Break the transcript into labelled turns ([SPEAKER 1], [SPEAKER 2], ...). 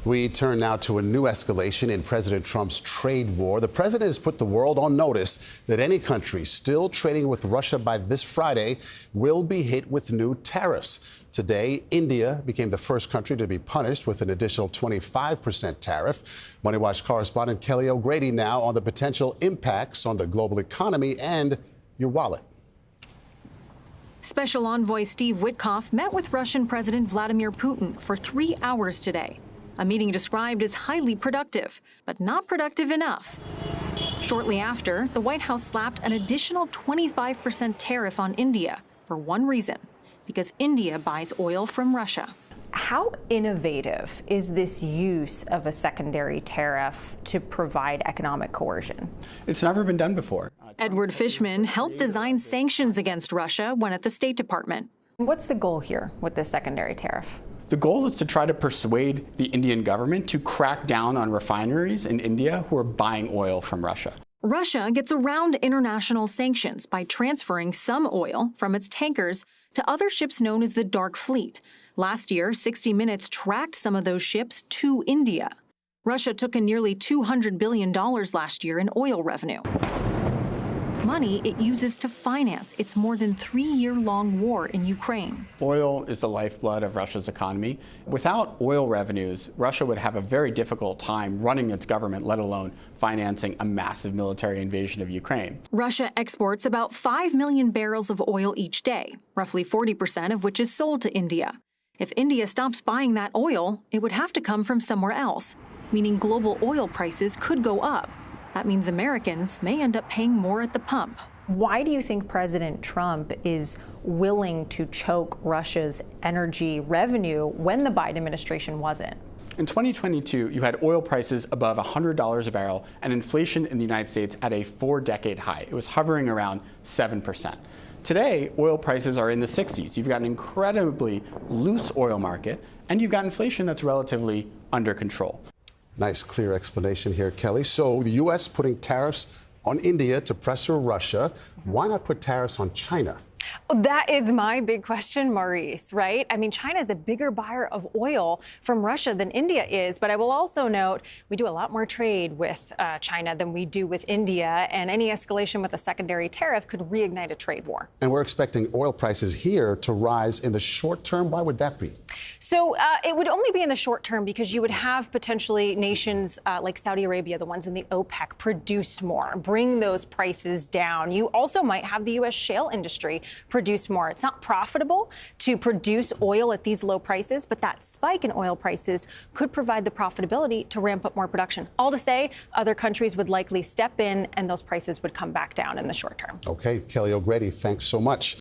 [SPEAKER 1] We turn now to a new escalation in President Trump's trade war. The president has put the world on notice that any country still trading with Russia by this Friday will be hit with new tariffs. Today, India became the first country to be punished with an additional 25% tariff. Money Watch correspondent Kelly O'Grady now on the potential impacts on the global economy and your wallet.
[SPEAKER 2] Special Envoy Steve Witkoff met with Russian President Vladimir Putin for 3 hours today. A meeting described as highly productive, but not productive enough. Shortly after, the White House slapped an additional 25% tariff on India for one reason, because India buys oil from Russia.
[SPEAKER 3] How innovative is this use of a secondary tariff to provide economic coercion?
[SPEAKER 4] It's never been done before.
[SPEAKER 2] Edward Fishman helped design sanctions against Russia when at the State Department.
[SPEAKER 3] What's the goal here with this secondary tariff?
[SPEAKER 4] The goal is to try to persuade the Indian government to crack down on refineries in India who are buying oil from Russia.
[SPEAKER 2] Russia gets around international sanctions by transferring some oil from its tankers to other ships known as the Dark Fleet. Last year, 60 Minutes tracked some of those ships to India. Russia took in nearly $200 billion last year in oil revenue. Money it uses to finance its more than 3-year-long war in Ukraine.
[SPEAKER 4] Oil is the lifeblood of Russia's economy. Without oil revenues, Russia would have a very difficult time running its government, let alone financing a massive military invasion of Ukraine.
[SPEAKER 2] Russia exports about 5 million barrels of oil each day, roughly 40% of which is sold to India. If India stops buying that oil, it would have to come from somewhere else, meaning global oil prices could go up. That means Americans may end up paying more at the pump.
[SPEAKER 3] Why do you think President Trump is willing to choke Russia's energy revenue when the Biden administration wasn't?
[SPEAKER 4] In 2022, you had oil prices above $100 a barrel and inflation in the United States at a 4-decade high. It was hovering around 7%. Today, oil prices are in the 60s. You've got an incredibly loose oil market, and you've got inflation that's relatively under control.
[SPEAKER 1] Nice, clear explanation here, Kelly. So the U.S. putting tariffs on India to pressure Russia. Why not put tariffs on China?
[SPEAKER 3] That is my big question, Maurice, right? I mean, China is a bigger buyer of oil from Russia than India is. But I will also note we do a lot more trade with China than we do with India. And any escalation with a secondary tariff could reignite a trade war.
[SPEAKER 1] And we're expecting oil prices here to rise in the short term. Why would that be?
[SPEAKER 3] So it would only be in the short term because you would have potentially nations like Saudi Arabia, the ones in the OPEC, produce more, bring those prices down. You also might have the U.S. shale industry produce more. It's not profitable to produce oil at these low prices, but that spike in oil prices could provide the profitability to ramp up more production. All to say, other countries would likely step in and those prices would come back down in the short term.
[SPEAKER 1] Okay, Kelly O'Grady, thanks so much.